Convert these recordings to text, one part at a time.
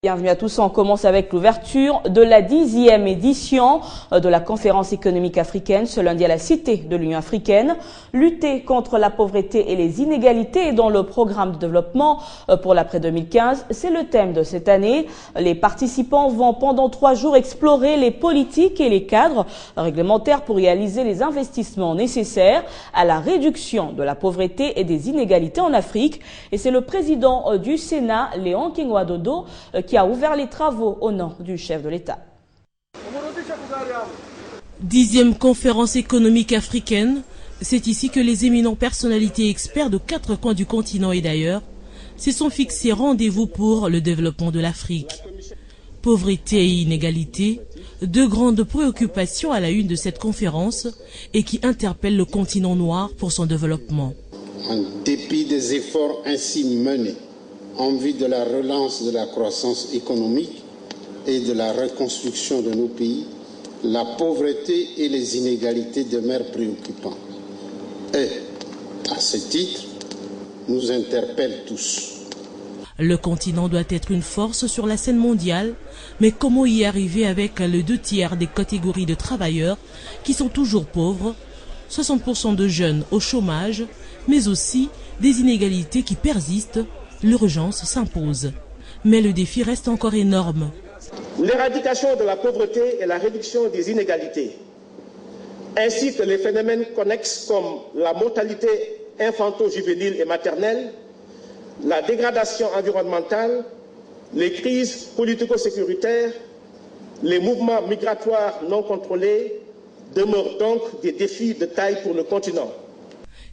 Bienvenue à tous, on commence avec l'ouverture de la 10e édition de la conférence économique africaine ce lundi à la Cité de l'Union africaine. Lutter contre la pauvreté et les inégalités dans le programme de développement pour l'après 2015, c'est le thème de cette année. Les participants vont pendant 3 jours explorer les politiques et les cadres réglementaires pour réaliser les investissements nécessaires à la réduction de la pauvreté et des inégalités en Afrique. Et c'est le président du Sénat, Léon Kingwa-Dodo, qui a ouvert les travaux au nom du chef de l'État. 10e conférence économique africaine, c'est ici que les éminents personnalités experts de 4 coins du continent et d'ailleurs se sont fixés rendez-vous pour le développement de l'Afrique. Pauvreté et inégalité, 2 grandes préoccupations à la une de cette conférence et qui interpellent le continent noir pour son développement. En dépit des efforts ainsi menés en vue de la relance de la croissance économique et de la reconstruction de nos pays, la pauvreté et les inégalités demeurent préoccupantes. Et, à ce titre, nous interpellent tous. Le continent doit être une force sur la scène mondiale, mais comment y arriver avec les 2 tiers des catégories de travailleurs qui sont toujours pauvres, 60% de jeunes au chômage, mais aussi des inégalités qui persistent? L'urgence s'impose. Mais le défi reste encore énorme. L'éradication de la pauvreté et la réduction des inégalités, ainsi que les phénomènes connexes comme la mortalité infanto-juvénile et maternelle, la dégradation environnementale, les crises politico-sécuritaires, les mouvements migratoires non contrôlés demeurent donc des défis de taille pour le continent.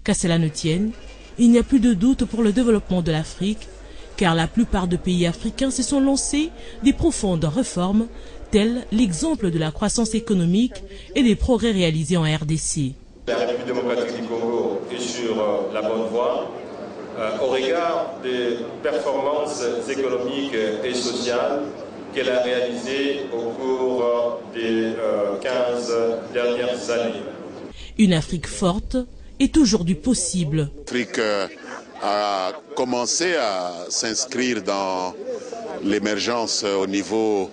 Qu'à cela ne tienne, il n'y a plus de doute pour le développement de l'Afrique, car la plupart des pays africains se sont lancés des profondes réformes, telles l'exemple de la croissance économique et des progrès réalisés en RDC. La République démocratique du Congo est sur la bonne voie au regard des performances économiques et sociales qu'elle a réalisées au cours des 15 dernières années. Une Afrique forte est aujourd'hui possible. L'Afrique a commencé à s'inscrire dans l'émergence au niveau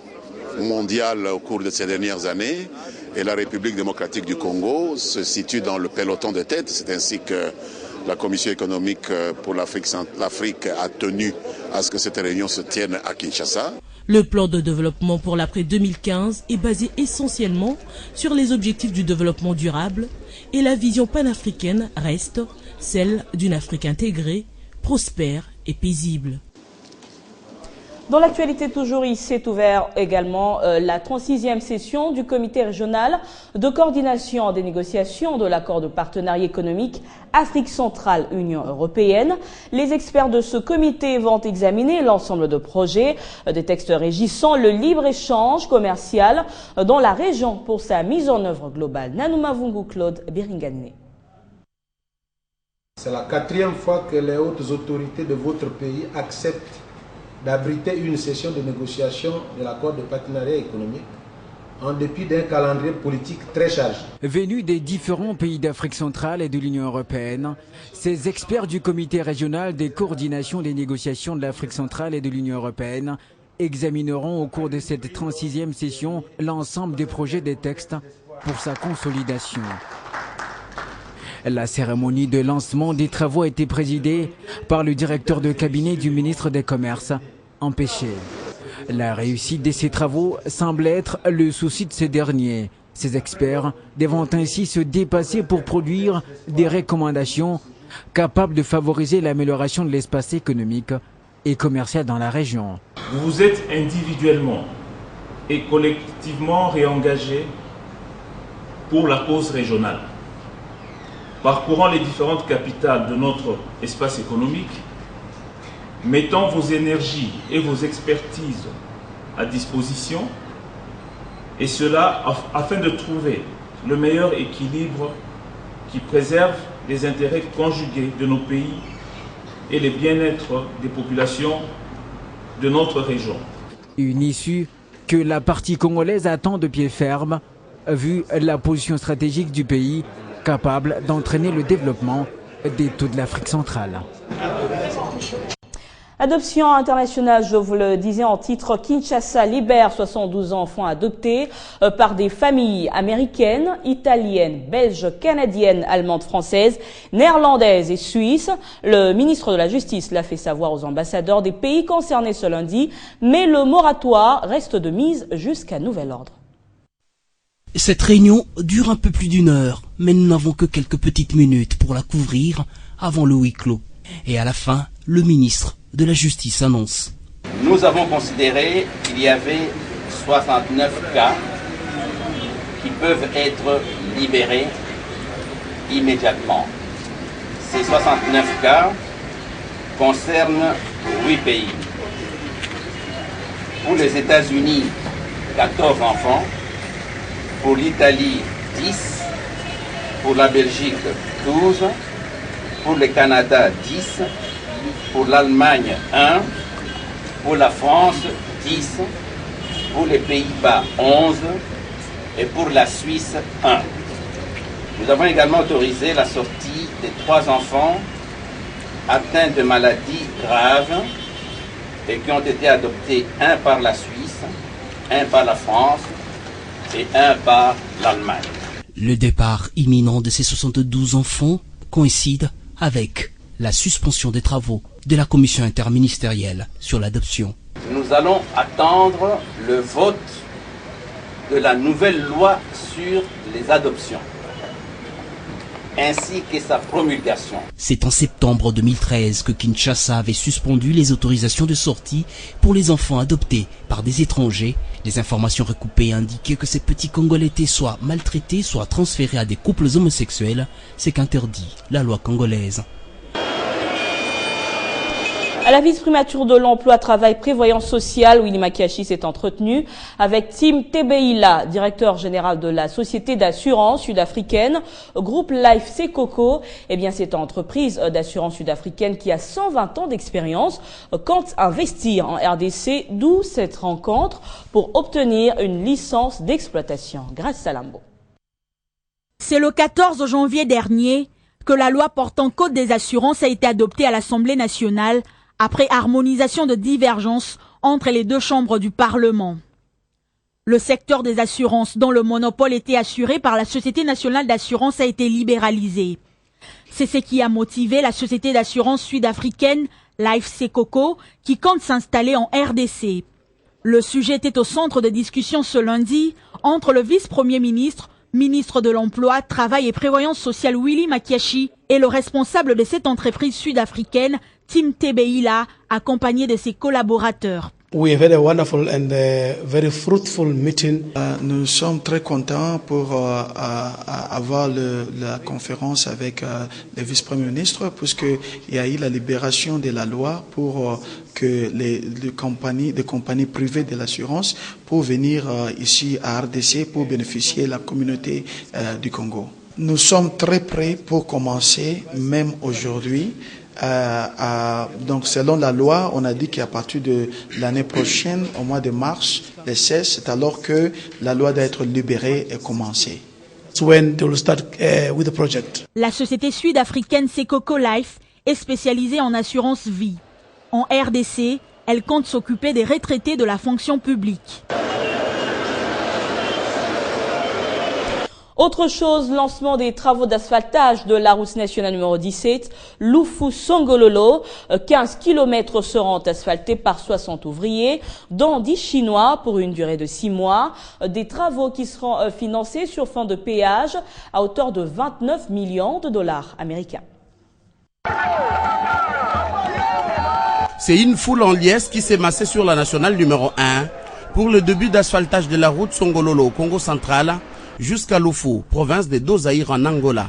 mondial au cours de ces dernières années et la République démocratique du Congo se situe dans le peloton de tête. C'est ainsi que la Commission économique pour l'Afrique a tenu à ce que cette réunion se tienne à Kinshasa. Le plan de développement pour l'après 2015 est basé essentiellement sur les objectifs du développement durable et la vision panafricaine reste celle d'une Afrique intégrée, prospère et paisible. Dans l'actualité toujours, il s'est ouvert également la 36e session du comité régional de coordination des négociations de l'accord de partenariat économique Afrique centrale Union européenne. Les experts de ce comité vont examiner l'ensemble de projets, des textes régissant le libre-échange commercial dans la région pour sa mise en œuvre globale. Nanouma Vungu Claude Biringane. C'est la 4e fois que les hautes autorités de votre pays acceptent d'abriter une session de négociation de l'accord de partenariat économique en dépit d'un calendrier politique très chargé. Venus des différents pays d'Afrique centrale et de l'Union européenne, ces experts du comité régional des coordinations des négociations de l'Afrique centrale et de l'Union européenne examineront au cours de cette 36e session l'ensemble des projets des textes pour sa consolidation. La cérémonie de lancement des travaux a été présidée par le directeur de cabinet du ministre des Commerces, Empêché. La réussite de ces travaux semble être le souci de ces derniers. Ces experts devront ainsi se dépasser pour produire des recommandations capables de favoriser l'amélioration de l'espace économique et commercial dans la région. Vous vous êtes individuellement et collectivement réengagés pour la cause régionale. Parcourant les différentes capitales de notre espace économique, mettant vos énergies et vos expertises à disposition, et cela afin de trouver le meilleur équilibre qui préserve les intérêts conjugués de nos pays et le bien-être des populations de notre région. Une issue que la partie congolaise attend de pied ferme, vu la position stratégique du pays, capable d'entraîner le développement de toute l'Afrique centrale. Adoption internationale, je vous le disais en titre, Kinshasa libère 72 enfants adoptés par des familles américaines, italiennes, belges, canadiennes, allemandes, françaises, néerlandaises et suisses. Le ministre de la Justice l'a fait savoir aux ambassadeurs des pays concernés ce lundi, mais le moratoire reste de mise jusqu'à nouvel ordre. Cette réunion dure un peu plus d'1 heure, mais nous n'avons que quelques petites minutes pour la couvrir avant le huis clos. Et à la fin, le ministre de la Justice annonce. Nous avons considéré qu'il y avait 69 cas qui peuvent être libérés immédiatement. Ces 69 cas concernent 8 pays. Pour les États-Unis, 14 enfants. Pour l'Italie, 10. Pour la Belgique, 12. Pour le Canada, 10. Pour l'Allemagne, 1. Pour la France, 10. Pour les Pays-Bas, 11. Et pour la Suisse, 1. Nous avons également autorisé la sortie des 3 enfants atteints de maladies graves et qui ont été adoptés, un par la Suisse, un par la France et un par l'Allemagne. Le départ imminent de ces 72 enfants coïncide avec la suspension des travaux de la commission interministérielle sur l'adoption. Nous allons attendre le vote de la nouvelle loi sur les adoptions, ainsi que sa promulgation. C'est en septembre 2013 que Kinshasa avait suspendu les autorisations de sortie pour les enfants adoptés par des étrangers. Les informations recoupées indiquaient que ces petits Congolais étaient soit maltraités, soit transférés à des couples homosexuels, ce qu'interdit la loi congolaise. À la vice-primature de l'emploi, travail, prévoyance sociale, Willy Makiachi s'est entretenu avec Tim Tebeila, directeur général de la société d'assurance sud-africaine, groupe Life Sekoko. Eh bien, cette entreprise d'assurance sud-africaine qui a 120 ans d'expérience compte investir en RDC, d'où cette rencontre pour obtenir une licence d'exploitation. Grâce Salambo. C'est le 14 janvier dernier que la loi portant code des assurances a été adoptée à l'Assemblée nationale après harmonisation de divergences entre les deux chambres du Parlement. Le secteur des assurances, dont le monopole était assuré par la Société nationale d'assurance, a été libéralisé. C'est ce qui a motivé la société d'assurance sud-africaine Life Sekoko, qui compte s'installer en RDC. Le sujet était au centre de discussion ce lundi entre le vice-premier ministre, ministre de l'Emploi, Travail et Prévoyance sociale Willy Makiachi et le responsable de cette entreprise sud-africaine, Tim Tebeila, accompagné de ses collaborateurs. We have had a wonderful and very fruitful meeting. Nous sommes très contents pour avoir la conférence avec le vice-premier ministre, puisqu'il y a eu la libération de la loi pour que les compagnies privées de l'assurance pour venir ici à RDC pour bénéficier de la communauté du Congo. Nous sommes très prêts pour commencer, même aujourd'hui. Donc selon la loi, on a dit qu'à partir de l'année prochaine, au mois de mars, le 16, c'est alors que la loi doit être libérée et commencer. When they will start with the project. La société sud-africaine Sekoko Life est spécialisée en assurance vie. En RDC, elle compte s'occuper des retraités de la fonction publique. Autre chose, lancement des travaux d'asphaltage de la route nationale numéro 17, Lufu-Songololo. 15 km seront asphaltés par 60 ouvriers, dont 10 Chinois pour une durée de 6 mois. Des travaux qui seront financés sur fond de péage à hauteur de 29 millions de dollars américains. C'est une foule en liesse qui s'est massée sur la nationale numéro 1 pour le début d'asphaltage de la route Songololo au Congo central jusqu'à Lufu, province de Dozaïr en Angola.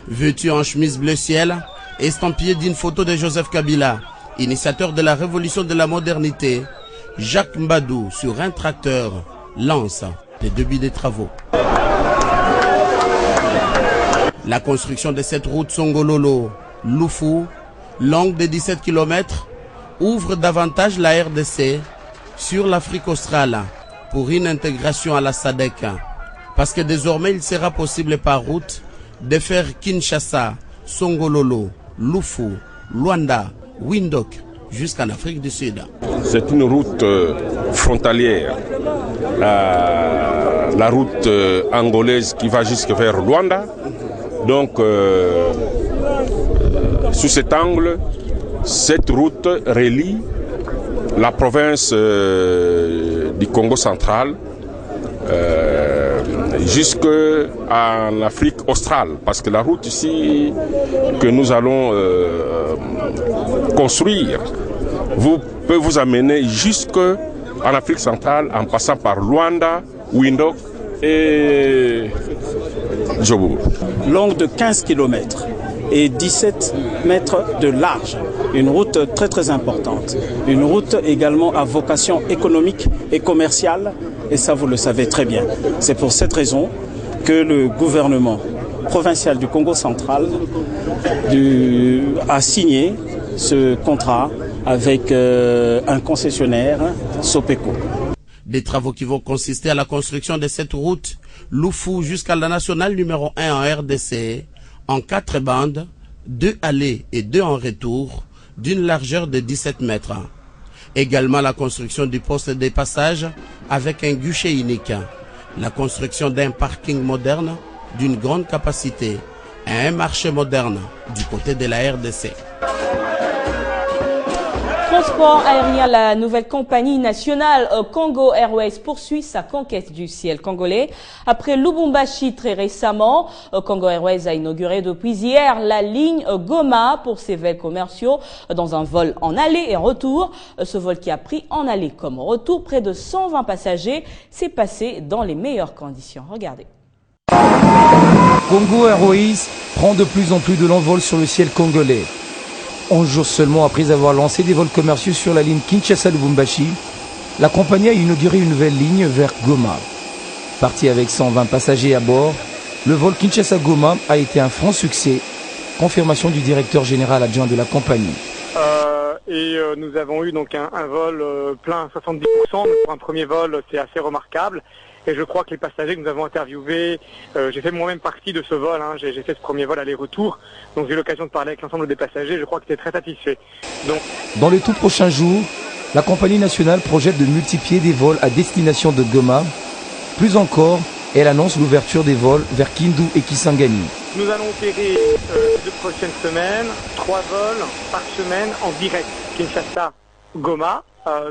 Vêtu en chemise bleu ciel, estampillé d'une photo de Joseph Kabila, initiateur de la révolution de la modernité, Jacques Mbadou sur un tracteur lance le début des travaux. La construction de cette route Songololo-Lufu, longue de 17 km, ouvre davantage la RDC sur l'Afrique australe pour une intégration à la SADC, parce que désormais il sera possible par route de faire Kinshasa, Songololo, Lufu Luanda, Windhoek, jusqu'en Afrique du Sud. C'est une route frontalière, la route angolaise qui va jusqu'à vers Luanda. Donc, sous cet angle, cette route relie la province du Congo central jusqu'en Afrique australe, parce que la route ici que nous allons construire peut vous amener jusqu'en Afrique centrale en passant par Luanda, Windhoek et Jobour. Longue de 15 km et 17 mètres de large. Une route très très importante. Une route également à vocation économique et commerciale, et ça vous le savez très bien. C'est pour cette raison que le gouvernement provincial du Congo central a signé ce contrat avec un concessionnaire, Sopeco. Des travaux qui vont consister à la construction de cette route Lufu jusqu'à la nationale numéro 1 en RDC, en 4 bandes, 2 allées et 2 en retour, d'une largeur de 17 mètres. Également la construction du poste de passage avec un guichet unique. La construction d'un parking moderne d'une grande capacité et un marché moderne du côté de la RDC. Transport aérien, la nouvelle compagnie nationale Congo Airways poursuit sa conquête du ciel congolais. Après Lubumbashi très récemment, Congo Airways a inauguré depuis hier la ligne Goma pour ses vols commerciaux dans un vol en aller et retour. Ce vol qui a pris en aller comme en retour près de 120 passagers s'est passé dans les meilleures conditions. Regardez. Congo Airways prend de plus en plus de longs vols sur le ciel congolais. 11 jours seulement après avoir lancé des vols commerciaux sur la ligne Kinshasa-Lubumbashi, la compagnie a inauguré une nouvelle ligne vers Goma. Parti avec 120 passagers à bord, le vol Kinshasa-Goma a été un franc succès, confirmation du directeur général adjoint de la compagnie. Nous avons eu donc un vol plein à 70%. Donc pour un premier vol, c'est assez remarquable. Et je crois que les passagers que nous avons interviewés, j'ai fait moi-même partie de ce vol, j'ai fait ce premier vol aller-retour, donc j'ai eu l'occasion de parler avec l'ensemble des passagers, je crois qu'ils étaient très satisfaits. Dans les tout prochains jours, la compagnie nationale projette de multiplier des vols à destination de Goma. Plus encore, elle annonce l'ouverture des vols vers Kindu et Kisangani. Nous allons opérer les 2 prochaines semaines, 3 vols par semaine en direct, Kinshasa-Goma,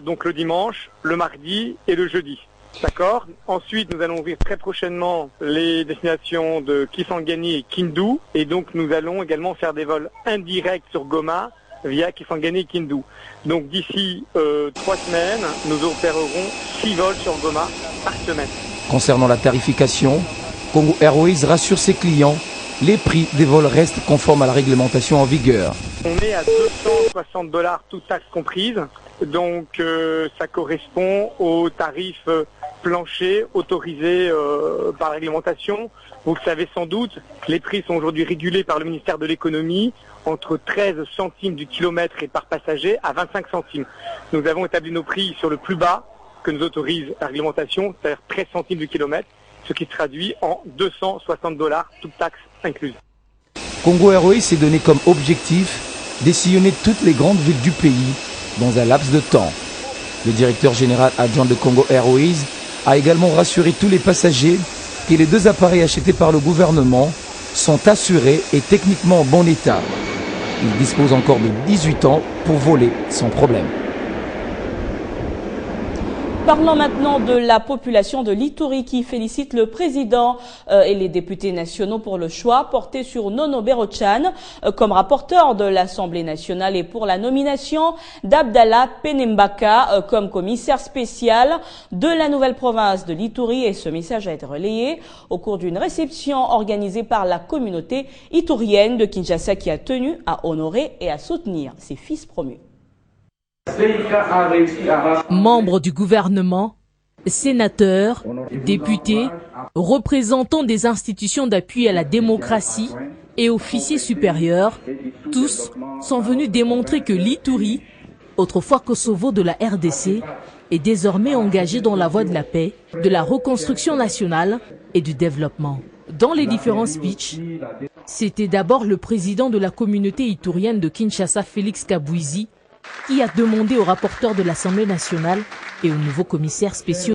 donc le dimanche, le mardi et le jeudi. D'accord. Ensuite, nous allons ouvrir très prochainement les destinations de Kisangani et Kindu. Et donc, nous allons également faire des vols indirects sur Goma via Kisangani et Kindu. Donc, d'ici 3 semaines, nous opérerons 6 vols sur Goma par semaine. Concernant la tarification, Congo Airways rassure ses clients, les prix des vols restent conformes à la réglementation en vigueur. On est à $260, toutes taxes comprises. Donc, ça correspond au tarif plancher autorisé par réglementation. Vous le savez sans doute, les prix sont aujourd'hui régulés par le ministère de l'économie entre 13 centimes du kilomètre et par passager à 25 centimes. Nous avons établi nos prix sur le plus bas que nous autorise la réglementation, c'est-à-dire 13 centimes du kilomètre, ce qui se traduit en $260, toutes taxes incluses. Congo Airways s'est donné comme objectif d'essillonner toutes les grandes villes du pays dans un laps de temps. Le directeur général adjoint de Congo Airways a également rassuré tous les passagers que les 2 appareils achetés par le gouvernement sont assurés et techniquement en bon état. Ils disposent encore de 18 ans pour voler sans problème. Parlons maintenant de la population de l'Ituri qui félicite le président et les députés nationaux pour le choix porté sur Nono Berochan comme rapporteur de l'Assemblée nationale et pour la nomination d'Abdallah Penembaka comme commissaire spécial de la nouvelle province de l'Ituri. Et ce message a été relayé au cours d'une réception organisée par la communauté itourienne de Kinshasa qui a tenu à honorer et à soutenir ses fils promus. Membres du gouvernement, sénateurs, députés, représentants des institutions d'appui à la démocratie et officiers supérieurs, tous sont venus démontrer que l'Ituri, autrefois Kosovo de la RDC, est désormais engagé dans la voie de la paix, de la reconstruction nationale et du développement. Dans les différents speeches, c'était d'abord le président de la communauté itourienne de Kinshasa, Félix Kabouizi, qui a demandé aux rapporteurs de l'Assemblée nationale et aux nouveaux commissaires spéciaux